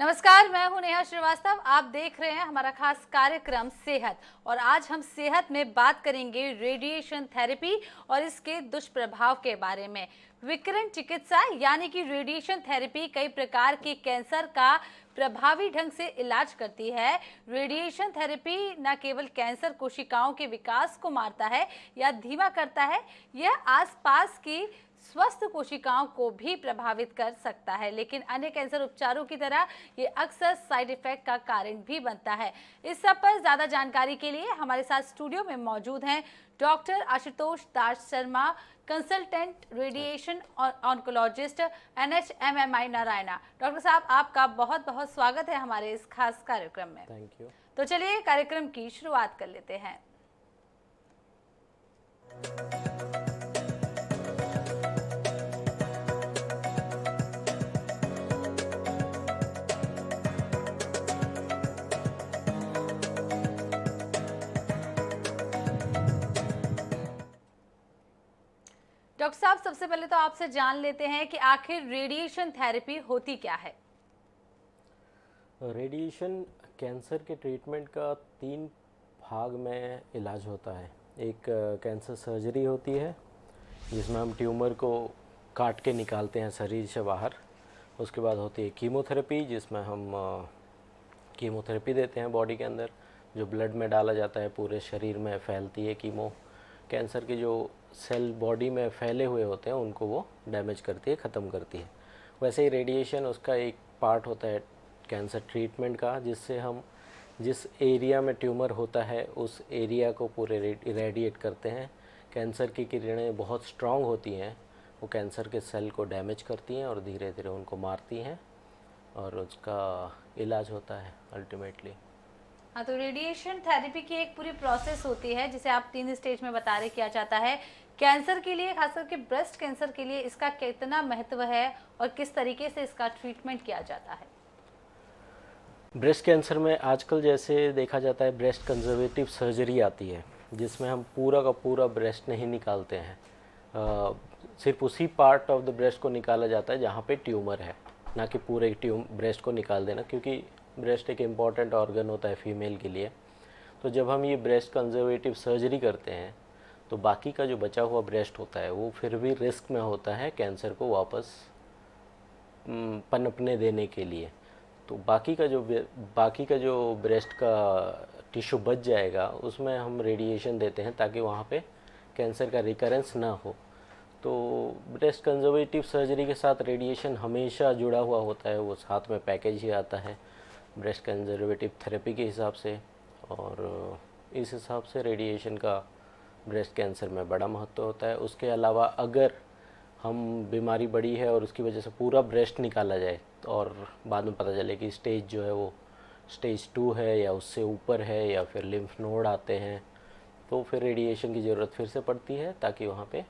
नमस्कार, मैं हूं नेहा श्रीवास्तव। आप देख रहे हैं हमारा खास कार्यक्रम सेहत और आज हम सेहत में बात करेंगे रेडिएशन थेरेपी और इसके दुष्प्रभाव के बारे में। विकिरण चिकित्सा यानी कि रेडिएशन थेरेपी कई प्रकार के कैंसर का प्रभावी ढंग से इलाज करती है। रेडिएशन थेरेपी न केवल कैंसर कोशिकाओं के विकास को मारता है या धीमा करता है, यह आसपास की स्वस्थ कोशिकाओं को भी प्रभावित कर सकता है, लेकिन अन्य कैंसर उपचारों की तरह ये अक्सर साइड इफेक्ट का कारण भी बनता है। इस सब पर ज्यादा जानकारी के लिए हमारे साथ स्टूडियो में मौजूद हैं डॉक्टर आशुतोष दास शर्मा, कंसल्टेंट रेडिएशन और ऑन्कोलॉजिस्ट, NHMMI नारायणा। डॉक्टर साहब, आपका बहुत बहुत स्वागत है हमारे इस खास कार्यक्रम में। Thank you. तो चलिए कार्यक्रम की शुरुआत कर लेते हैं। डॉक्टर साहब, सबसे पहले तो आपसे जान लेते हैं कि आखिर रेडिएशन थेरेपी होती क्या है। रेडिएशन कैंसर के ट्रीटमेंट का 3 भाग में इलाज होता है। एक कैंसर सर्जरी होती है जिसमें हम ट्यूमर को काट के निकालते हैं शरीर से बाहर। उसके बाद होती है कीमोथेरेपी, जिसमें हम कीमोथेरेपी देते हैं बॉडी के अंदर, जो ब्लड में डाला जाता है, पूरे शरीर में फैलती है कीमो। कैंसर के जो सेल बॉडी में फैले हुए होते हैं उनको वो डैमेज करती है, ख़त्म करती है। वैसे ही रेडिएशन उसका एक पार्ट होता है कैंसर ट्रीटमेंट का, जिससे हम जिस एरिया में ट्यूमर होता है उस एरिया को पूरे इरेडिएट करते हैं। कैंसर की किरणें बहुत स्ट्रांग होती हैं, वो कैंसर के सेल को डैमेज करती हैं और धीरे धीरे उनको मारती हैं और उसका इलाज होता है अल्टीमेटली। हाँ, तो रेडिएशन थेरेपी की एक पूरी प्रोसेस होती है जिसे आप 3 स्टेज में बता रहे किया जाता है। कैंसर के लिए, खासकर के ब्रेस्ट कैंसर के लिए इसका कितना महत्व है और किस तरीके से इसका ट्रीटमेंट किया जाता है। ब्रेस्ट कैंसर में आजकल जैसे देखा जाता है ब्रेस्ट कंजर्वेटिव सर्जरी आती है, जिसमें हम पूरा का पूरा ब्रेस्ट नहीं निकालते हैं। सिर्फ उसी पार्ट ऑफ द ब्रेस्ट को निकाला जाता है जहाँ पे ट्यूमर है, ना कि पूरे ब्रेस्ट को निकाल देना, क्योंकि ब्रेस्ट एक इम्पॉर्टेंट ऑर्गन होता है फीमेल के लिए। तो जब हम ये ब्रेस्ट कंजर्वेटिव सर्जरी करते हैं तो बाकी का जो बचा हुआ ब्रेस्ट होता है वो फिर भी रिस्क में होता है कैंसर को वापस पनपने देने के लिए। तो बाकी का जो ब्रेस्ट का टिश्यू बच जाएगा उसमें हम रेडिएशन देते हैं ताकि वहाँ पे कैंसर का रिकरेंस ना हो। तो ब्रेस्ट कंजर्वेटिव सर्जरी के साथ रेडिएशन हमेशा जुड़ा हुआ होता है, वो साथ में पैकेज ही आता है ब्रेस्ट कंजर्वेटिव थेरेपी के हिसाब से। और इस हिसाब से रेडिएशन का ब्रेस्ट कैंसर में बड़ा महत्व होता है। उसके अलावा अगर हम बीमारी बड़ी है और उसकी वजह से पूरा ब्रेस्ट निकाला जाए और बाद में पता चले कि स्टेज जो है वो स्टेज 2 है या उससे ऊपर है या फिर लिम्फ नोड आते हैं, तो फिर रेडिएशन की ज़रूरत फिर से पड़ती है ताकि वहाँ पे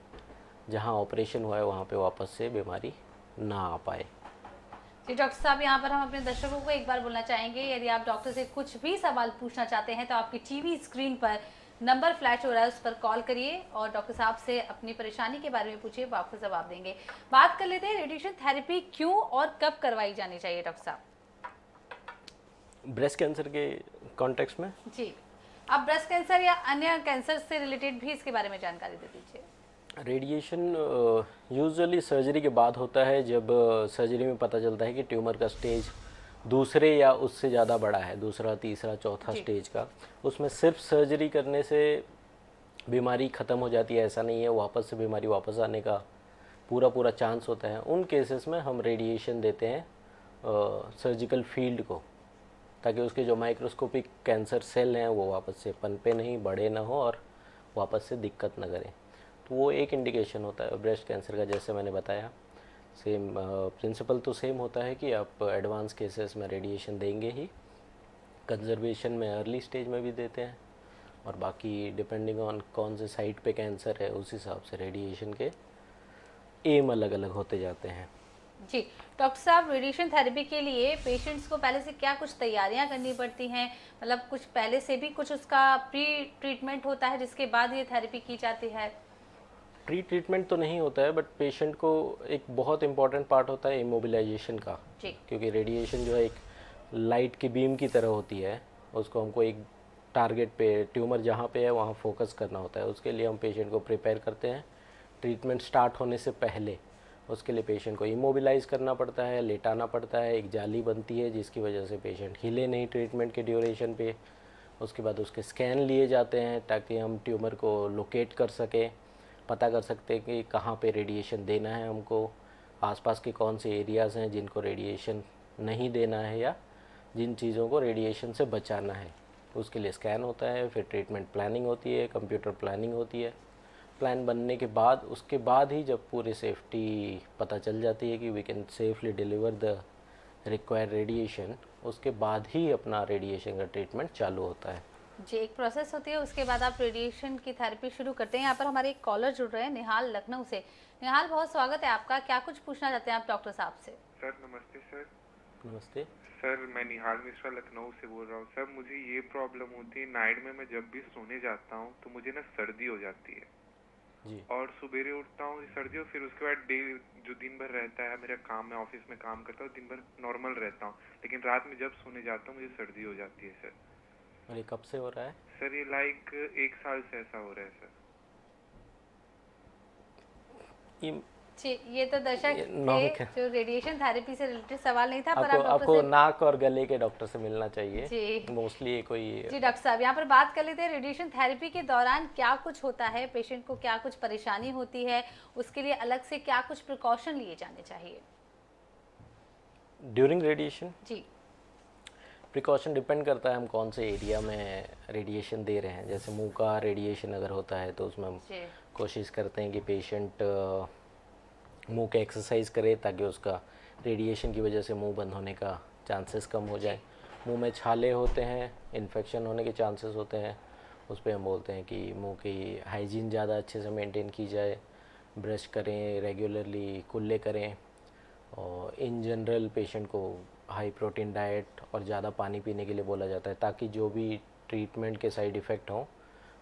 जहाँ ऑपरेशन हुआ है वहाँ पे वापस से बीमारी ना आ पाए। जी डॉक्टर साहब, यहाँ पर हम अपने दर्शकों को एक बार बोलना चाहेंगे, यदि आप डॉक्टर से कुछ भी सवाल पूछना चाहते हैं तो आपकी टीवी स्क्रीन पर नंबर फ्लैश हो रहा है, उस पर कॉल करिए और डॉक्टर साहब से अपनी परेशानी के बारे में पूछिए, वो आपको जवाब देंगे। बात कर लेते हैं रेडिएशन थेरेपी क्यों और कब करवाई जानी चाहिए डॉक्टर साहब। ब्रेस्ट कैंसर के कॉन्टेक्स्ट में जी, आप ब्रेस्ट कैंसर या अन्य कैंसर से रिलेटेड भी इसके बारे में जानकारी दे दीजिए। रेडिएशन यूजुअली सर्जरी के बाद होता है, जब सर्जरी में पता चलता है कि ट्यूमर का स्टेज दूसरे या उससे ज़्यादा बड़ा है, दूसरा, तीसरा, चौथा स्टेज का। उसमें सिर्फ सर्जरी करने से बीमारी ख़त्म हो जाती है ऐसा नहीं है, वापस से बीमारी वापस आने का पूरा चांस होता है। उन केसेस में हम रेडिएशन देते हैं सर्जिकल फील्ड को, ताकि उसके जो माइक्रोस्कोपिक कैंसर सेल हैं वो वापस से पनपे नहीं, बड़े ना हो और वापस से दिक्कत न करें। तो वो एक इंडिकेशन होता है ब्रेस्ट कैंसर का। जैसे मैंने बताया, सेम प्रिंसिपल तो सेम होता है कि आप एडवांस केसेस में रेडिएशन देंगे ही, कंजर्वेशन में अर्ली स्टेज में भी देते हैं, और बाकी डिपेंडिंग ऑन कौन से साइट पे कैंसर है उस हिसाब से रेडिएशन के एम अलग अलग होते जाते हैं। जी डॉक्टर साहब, रेडिएशन थेरेपी के लिए पेशेंट्स को पहले से क्या कुछ तैयारियां करनी पड़ती हैं, मतलब कुछ पहले से भी कुछ उसका प्री ट्रीटमेंट होता है जिसके बाद ये थेरेपी की जाती है। प्री ट्रीटमेंट तो नहीं होता है, बट पेशेंट को एक बहुत इंपॉर्टेंट पार्ट होता है इमोबिलाइजेशन का, क्योंकि रेडिएशन जो है एक लाइट की बीम की तरह होती है, उसको हमको एक टारगेट पे, ट्यूमर जहाँ पे है वहाँ फोकस करना होता है। उसके लिए हम पेशेंट को प्रिपेयर करते हैं ट्रीटमेंट स्टार्ट होने से पहले। उसके लिए पेशेंट को इमोबिलाइज़ करना पड़ता है, लेटाना पड़ता है, एक जाली बनती है जिसकी वजह से पेशेंट हिले नहीं ट्रीटमेंट के ड्यूरेशन पे। उसके बाद उसके स्कैन लिए जाते हैं ताकि हम ट्यूमर को लोकेट कर सकें, पता कर सकते हैं कि कहाँ पे रेडिएशन देना है हमको, आसपास के कौन से एरियाज़ हैं जिनको रेडिएशन नहीं देना है या जिन चीज़ों को रेडिएशन से बचाना है। उसके लिए स्कैन होता है, फिर ट्रीटमेंट प्लानिंग होती है, कंप्यूटर प्लानिंग होती है। प्लान बनने के बाद, उसके बाद ही जब पूरी सेफ्टी पता चल जाती है कि we can safely deliver the required radiation, उसके बाद ही अपना रेडिएशन का ट्रीटमेंट चालू होता है। जी, एक प्रोसेस होती है, उसके बाद आप रेडिएशन की थेरेपी शुरू करते हैं। यहाँ पर हमारे एक कॉलर जुड़ रहे हैं, निहाल लखनऊ से। निहाल, बहुत स्वागत है आपका। क्या कुछ पूछना चाहते हैं आप डॉक्टर साहब से? सर नमस्ते सर। नमस्ते सर मैं निहाल मिश्रा लखनऊ से बोल रहा हूँ। सर मुझे ये प्रॉब्लम होती है, नाइट में मैं जब भी सोने जाता हूँ तो मुझे ना सर्दी हो जाती है जी। और सुबेरे उठता हूँ सर्दी, और फिर उसके बाद डे जो दिन भर रहता है मेरा काम, मैं ऑफिस में काम करता हूँ, दिन भर नॉर्मल रहता हूँ, लेकिन रात में जब सोने जाता हूँ मुझे सर्दी हो जाती है सर। और ये कब से हो रहा है? सर ये लाइक 1 साल से ऐसा हो रहा है सर। ये जी, ये तो दर्शक थे, जो रेडिएशन थेरेपी से रिलेटेड सवाल नहीं था, पर आपको आप डॉक्टर आपको से नाक और गले के डॉक्टर से मिलना चाहिए। जी। मोस्टली कोई जी डॉक्टर साहब, यहाँ पर बात कर लेते हैं रेडिएशन थेरेपी के दौरान क्या कुछ होता है, पेशेंट को क्या कुछ परेशानी होती है, उसके लिए अलग से क्या कुछ प्रिकॉशन लिए जाने चाहिए? ड्यूरिंग रेडिएशन जी प्रिकॉशन डिपेंड करता है हम कौन से एरिया में रेडिएशन दे रहे हैं। जैसे मुंह का रेडिएशन अगर होता है तो उसमें हम जी कोशिश करते हैं कि पेशेंट मुंह के एक्सरसाइज करे ताकि उसका रेडिएशन की वजह से मुंह बंद होने का चांसेस कम हो जाए। मुंह में छाले होते हैं, इन्फेक्शन होने के चांसेस होते हैं, उस पर हम बोलते हैं कि मुंह की हाइजीन ज़्यादा अच्छे से मेंटेन की जाए, ब्रश करें रेगुलरली, कुल्ले करें, और इन जनरल पेशेंट को हाई प्रोटीन डाइट और ज़्यादा पानी पीने के लिए बोला जाता है ताकि जो भी ट्रीटमेंट के साइड इफ़ेक्ट हों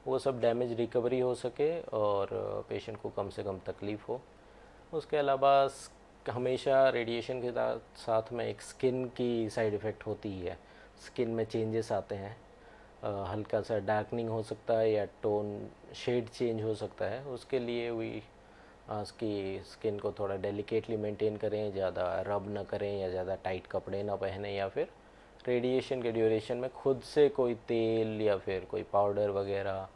वो सब डैमेज रिकवरी हो सके और पेशेंट को कम से कम तकलीफ़ हो। उसके अलावा हमेशा रेडिएशन के साथ में एक स्किन की साइड इफ़ेक्ट होती ही है। स्किन में चेंजेस आते हैं, हल्का सा डार्कनिंग हो सकता है या टोन शेड चेंज हो सकता है। उसके लिए भी उसकी स्किन को थोड़ा डेलिकेटली मेंटेन करें, ज़्यादा रब ना करें या ज़्यादा टाइट कपड़े ना पहने, या फिर रेडिएशन के ड्यूरेशन में खुद से कोई तेल या फिर कोई पाउडर वगैरह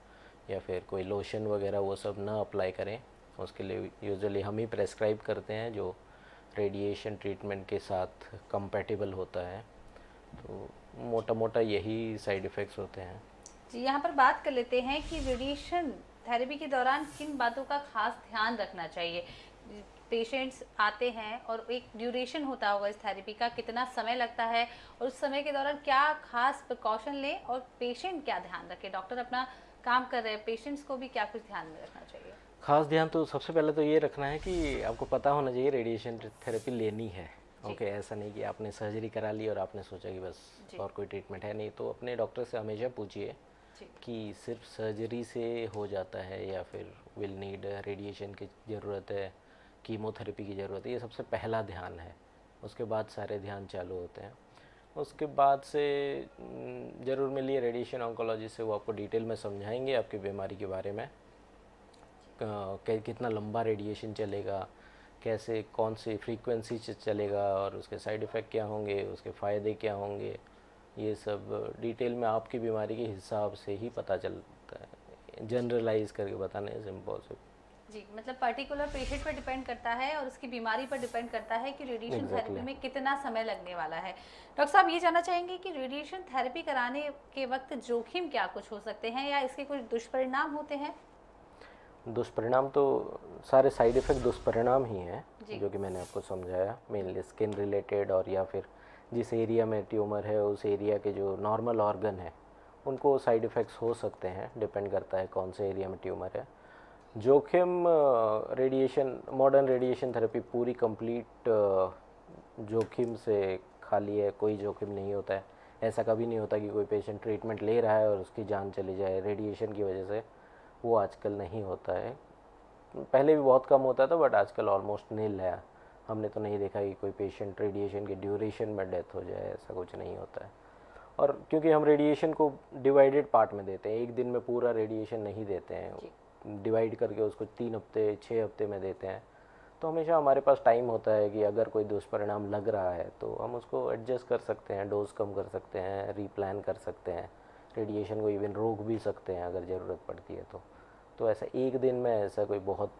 या फिर कोई लोशन वगैरह वो सब ना अप्लाई करें। उसके लिए यूजुअली हम ही प्रेस्क्राइब करते हैं जो रेडिएशन ट्रीटमेंट के साथ कंपैटिबल होता है। तो मोटा मोटा यही साइड इफ़ेक्ट्स होते हैं। जी, यहाँ पर बात कर लेते हैं कि रेडिएशन थेरेपी के दौरान किन बातों का खास ध्यान रखना चाहिए। पेशेंट्स आते हैं और एक ड्यूरेशन होता होगा इस थेरेपी का, कितना समय लगता है और उस समय के दौरान क्या खास प्रिकॉशन लें और पेशेंट क्या ध्यान रखे। डॉक्टर अपना काम कर रहे हैं, पेशेंट्स को भी क्या कुछ ध्यान में रखना चाहिए? खास ध्यान तो सबसे पहले तो ये रखना है कि आपको पता होना चाहिए रेडिएशन थेरेपी लेनी है। ओके, ऐसा नहीं कि आपने सर्जरी करा ली और आपने सोचा कि बस और कोई ट्रीटमेंट है नहीं। तो अपने डॉक्टर से हमेशा पूछिए कि सिर्फ सर्जरी से हो जाता है या फिर विल नीड रेडिएशन की ज़रूरत है, कीमोथेरेपी की ज़रूरत है। ये सबसे पहला ध्यान है, उसके बाद सारे ध्यान चालू होते हैं। उसके बाद से ज़रूर मिलिए रेडिएशन ऑन्कोलॉजी से, वो आपको डिटेल में समझाएंगे आपकी बीमारी के बारे में, कितना लंबा रेडिएशन चलेगा, कैसे कौन सी फ्रीक्वेंसी से चलेगा और उसके साइड इफ़ेक्ट क्या होंगे, उसके फ़ायदे क्या होंगे। ये सब डिटेल में आपकी बीमारी के हिसाब से ही पता चलता है, जनरलाइज करके बताने इज इम्पॉसिबल। जी, मतलब पर्टिकुलर पेशेंट पर डिपेंड करता है और उसकी बीमारी पर डिपेंड करता है कि रेडिएशन थेरेपी में कितना समय लगने वाला है। डॉक्टर साहब ये जानना चाहेंगे कि रेडिएशन थेरेपी कराने के वक्त जोखिम क्या कुछ हो सकते हैं या इसके कुछ दुष्परिणाम होते हैं? दुष्परिणाम तो सारे साइड इफ़ेक्ट दुष्परिणाम ही हैं जो कि मैंने आपको समझाया, मेनली स्किन रिलेटेड और या फिर जिस एरिया में ट्यूमर है उस एरिया के जो नॉर्मल ऑर्गन है उनको साइड इफ़ेक्ट्स हो सकते हैं, डिपेंड करता है कौन से एरिया में ट्यूमर है। जोखिम, रेडिएशन, मॉडर्न रेडिएशन थेरेपी पूरी कंप्लीट जोखिम से खाली है, कोई जोखिम नहीं होता है। ऐसा कभी नहीं होता कि कोई पेशेंट ट्रीटमेंट ले रहा है और उसकी जान चली जाए रेडिएशन की वजह से, वो आजकल नहीं होता है। पहले भी बहुत कम होता था बट आजकल ऑलमोस्ट नील है। हमने तो नहीं देखा कि कोई पेशेंट रेडिएशन के ड्यूरेशन में डेथ हो जाए, ऐसा कुछ नहीं होता है। और क्योंकि हम रेडिएशन को डिवाइडेड पार्ट में देते हैं, एक दिन में पूरा रेडिएशन नहीं देते हैं, डिवाइड करके उसको 3 हफ्ते 6 हफ्ते में देते हैं, तो हमेशा हमारे पास टाइम होता है कि अगर कोई दुष्परिणाम लग रहा है तो हम उसको एडजस्ट कर सकते हैं, डोज कम कर सकते हैं, रीप्लान कर सकते हैं, रेडिएशन को इवन रोक भी सकते हैं अगर ज़रूरत पड़ती है तो ऐसा एक दिन में ऐसा कोई बहुत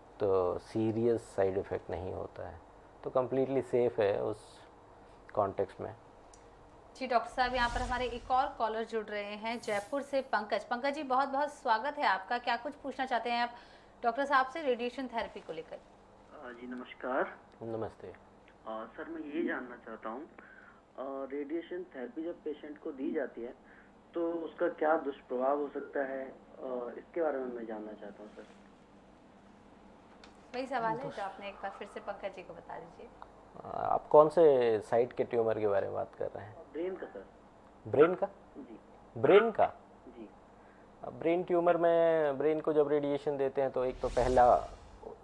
सीरियस साइड इफ़ेक्ट नहीं होता है, तो कम्प्लीटली सेफ़ है उस कॉन्टेक्स्ट में। जी डॉक्टर साहब, यहाँ पर हमारे एक और कॉलर जुड़ रहे हैं जयपुर से, पंकज जी, बहुत बहुत स्वागत है आपका। क्या कुछ पूछना चाहते हैं आप डॉक्टर साहब से रेडिएशन थेरेपी को लेकर? जी नमस्कार। नमस्ते। सर मैं ये जानना चाहता हूँ, रेडिएशन थेरेपी जब पेशेंट को दी जाती है तो उसका क्या दुष्प्रभाव हो सकता है, इसके बारे में मैं जानना चाहता हूँ सर। वही सवाल है जो आपने एक बार फिर से पंकज जी को बता दीजिए। आप कौन से साइट के ट्यूमर के बारे में बात कर रहे हैं? ब्रेन का सर। ब्रेन का? जी। ब्रेन का? जी। अब ब्रेन ट्यूमर में ब्रेन को जब रेडिएशन देते हैं तो एक तो पहला,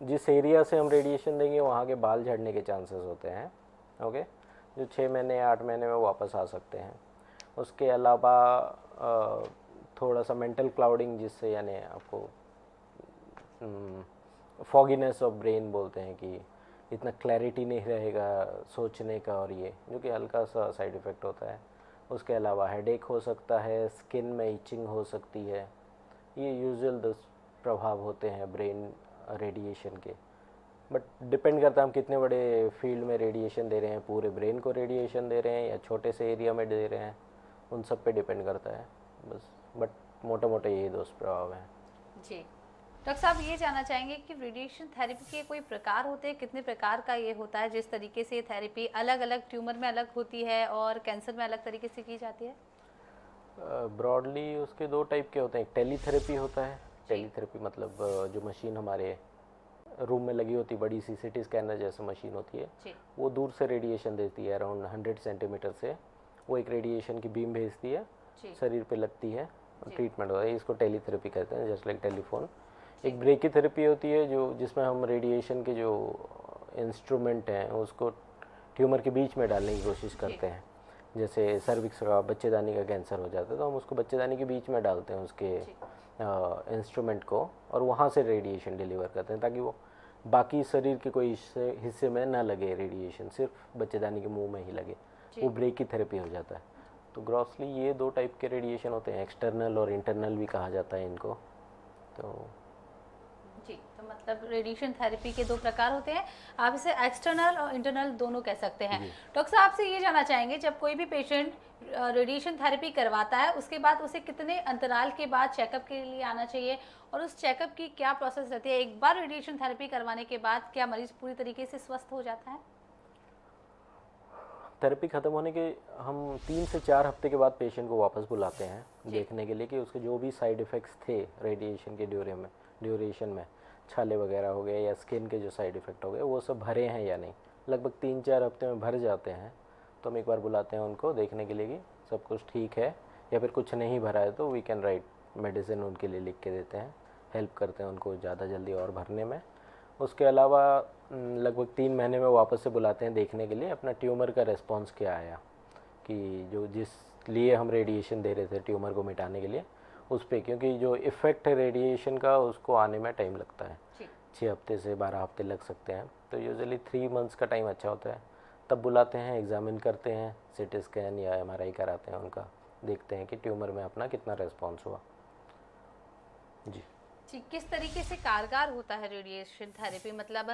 जिस एरिया से हम रेडिएशन देंगे वहाँ के बाल झड़ने के चांसेस होते हैं, ओके, जो 6 महीने 8 महीने में वापस आ सकते हैं। उसके अलावा थोड़ा सा मेंटल क्लाउडिंग, जिससे यानी आपको फॉगीनेस ऑफ ब्रेन बोलते हैं कि इतना क्लैरिटी नहीं रहेगा सोचने का, और ये जो कि हल्का सा साइड इफ़ेक्ट होता है। उसके अलावा हेडेक हो सकता है, स्किन में इचिंग हो सकती है, ये यूजुअल दुष्प्रभाव होते हैं ब्रेन रेडिएशन के। बट डिपेंड करता है हम कितने बड़े फील्ड में रेडिएशन दे रहे हैं, पूरे ब्रेन को रेडिएशन दे रहे हैं या छोटे से एरिया में दे रहे हैं, उन सब पे डिपेंड करता है बस। बट मोटा मोटा यही दुष्प्रभाव है। जी डॉक्टर साहब, ये जानना चाहेंगे कि रेडिएशन थेरेपी के कोई प्रकार होते हैं, कितने प्रकार का ये होता है, जिस तरीके से थेरेपी अलग अलग ट्यूमर में अलग होती है और कैंसर में अलग तरीके से की जाती है? ब्रॉडली उसके 2 टाइप के होते हैं। एक टेलीथेरेपी होता है। टेलीथेरेपी मतलब जो मशीन हमारे रूम में लगी होती है, बड़ी सी CT स्कैनर जैसे मशीन होती है, वो दूर से रेडिएशन देती है, अराउंड 100 सेंटीमीटर से वो एक रेडिएशन की बीम भेजती है, शरीर पे लगती है और ट्रीटमेंट होता है। इसको टेलीथेरेपी कहते हैं, जस्ट लाइक टेलीफोन। एक ब्रेकीथेरेपी होती है जो जिसमें हम रेडिएशन के जो इंस्ट्रूमेंट हैं उसको ट्यूमर के बीच में डालने की कोशिश करते हैं। जैसे सर्विक्स का, बच्चेदानी का कैंसर हो जाता है तो हम उसको बच्चेदानी के बीच में डालते हैं उसके इंस्ट्रूमेंट को, और वहाँ से रेडिएशन डिलीवर करते हैं ताकि वो बाकी शरीर के कोई हिस्से में ना लगे रेडिएशन, सिर्फ बच्चेदानी के मुंह में ही लगे, वो ब्रेकीथेरेपी हो जाता है। तो ग्रॉसली ये 2 टाइप के रेडिएशन होते हैं, एक्सटर्नल और इंटरनल भी कहा जाता है इनको। तो जी, तो मतलब रेडिएशन थेरेपी के 2 प्रकार होते हैं, आप इसे एक्सटर्नल और इंटरनल दोनों कह सकते हैं। डॉक्टर साहब से ये जानना चाहेंगे, जब कोई भी पेशेंट रेडिएशन थेरेपी करवाता है उसके बाद उसे कितने अंतराल के बाद चेकअप के लिए आना चाहिए, और उस चेकअप की क्या प्रोसेस रहती है? एक बार रेडिएशन थेरेपी करवाने के बाद क्या मरीज पूरी तरीके से स्वस्थ हो जाता है? थेरेपी ख़त्म होने के हम 3 से 4 हफ्ते के बाद पेशेंट को वापस बुलाते हैं देखने के लिए कि उसके जो भी साइड इफ़ेक्ट्स थे रेडिएशन के ड्यूरेशन में, छाले वगैरह हो गए या स्किन के जो साइड इफ़ेक्ट हो गए, वो सब भरे हैं या नहीं। लगभग 3-4 हफ्ते में भर जाते हैं तो हम एक बार बुलाते हैं उनको देखने के लिए कि सब कुछ ठीक है, या फिर कुछ नहीं भरा है तो वी कैन राइट मेडिसिन उनके लिए लिख के देते हैं, हेल्प करते हैं उनको ज़्यादा जल्दी और भरने में। उसके अलावा लगभग 3 महीने में वापस से बुलाते हैं देखने के लिए अपना ट्यूमर का रेस्पॉन्स क्या आया, कि जो जिस लिए हम रेडिएशन दे रहे थे ट्यूमर को मिटाने के लिए उस पर, क्योंकि जो इफ़ेक्ट है रेडिएशन का उसको आने में टाइम लगता है, 6 हफ्ते से 12 हफ्ते लग सकते हैं। तो यूजुअली 3 मंथ्स का टाइम अच्छा होता है, तब बुलाते हैं, एग्जामिन करते हैं, CT स्कैन या MRI कराते हैं उनका, देखते हैं कि ट्यूमर में अपना कितना रेस्पॉन्स हुआ। जी जी, किस तरीके से कारगर होता है रेडिएशन थेरेपी? मतलब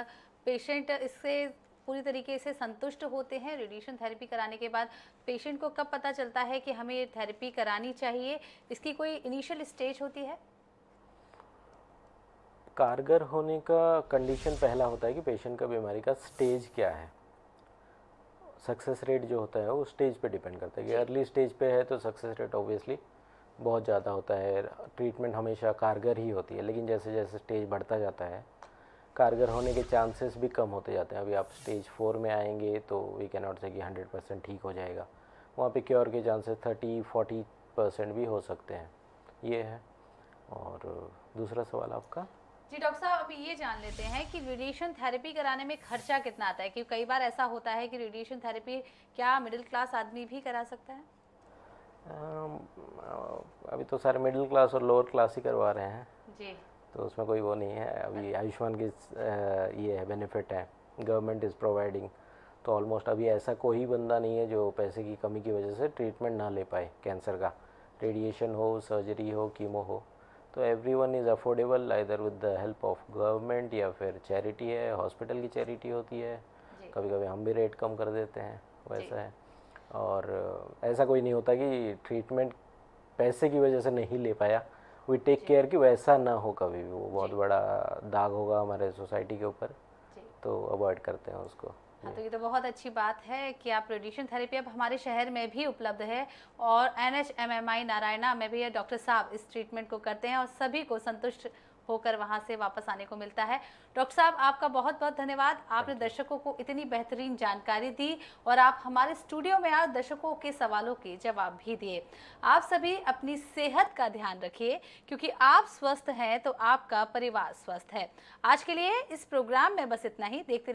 पेशेंट इससे पूरी तरीके से संतुष्ट होते हैं रेडिएशन थेरेपी कराने के बाद? पेशेंट को कब पता चलता है कि हमें थेरेपी करानी चाहिए? इसकी कोई इनिशियल स्टेज होती है? कारगर होने का कंडीशन पहला होता है कि पेशेंट का बीमारी का स्टेज क्या है। सक्सेस रेट जो होता है वो स्टेज पे डिपेंड करता है कि अर्ली स्टेज पे है तो सक्सेस रेट ऑब्वियसली बहुत ज़्यादा होता है, ट्रीटमेंट हमेशा कारगर ही होती है। लेकिन जैसे जैसे स्टेज बढ़ता जाता है कारगर होने के चांसेस भी कम होते जाते हैं। अभी आप स्टेज 4 में आएंगे तो वी कैन नॉट से कि 100% ठीक हो जाएगा, वहाँ पे क्योर के चांसेस 30-40% भी हो सकते हैं, ये है। और दूसरा सवाल आपका? जी डॉक्टर साहब, अभी ये जान लेते हैं कि रेडिएशन थेरेपी कराने में खर्चा कितना आता है, क्योंकि कई बार ऐसा होता है कि रेडिएशन थेरेपी क्या मिडिल क्लास आदमी भी करा सकता है? अभी तो सारे मिडिल क्लास और लोअर क्लास ही करवा रहे हैं, जी तो उसमें कोई वो नहीं है। अभी आयुष्मान की ये है, बेनिफिट है, गवर्नमेंट इज़ प्रोवाइडिंग। तो ऑलमोस्ट अभी ऐसा कोई बंदा नहीं है जो पैसे की कमी की वजह से ट्रीटमेंट ना ले पाए। कैंसर का रेडिएशन हो, सर्जरी हो, कीमो हो, तो everyone is affordable either with the help of government या फिर चैरिटी है, हॉस्पिटल की चैरिटी होती है। जी कभी कभी हम भी रेट कम कर देते हैं, जी वैसा है। और ऐसा कोई नहीं होता कि ट्रीटमेंट पैसे की वजह से नहीं ले पाया, वी टेक केयर कि वैसा ना हो कभी भी। वो बहुत बड़ा दाग होगा हमारे सोसाइटी के ऊपर, जी। तो अवॉइड करते हैं उसको। हाँ, तो ये तो बहुत अच्छी बात है कि आप रेडिएशन थेरेपी अब हमारे शहर में भी उपलब्ध है और NHMMI नारायणा में भी ये डॉक्टर साहब इस ट्रीटमेंट को करते हैं और सभी को संतुष्ट होकर वहाँ से वापस आने को मिलता है। डॉक्टर साहब, आपका बहुत बहुत धन्यवाद। आपने दर्शकों को इतनी बेहतरीन जानकारी दी और आप हमारे स्टूडियो में आए दर्शकों के सवालों के जवाब भी दिए। आप सभी अपनी सेहत का ध्यान रखिए, क्योंकि आप स्वस्थ हैं तो आपका परिवार स्वस्थ है। आज के लिए इस प्रोग्राम में बस इतना ही। देखते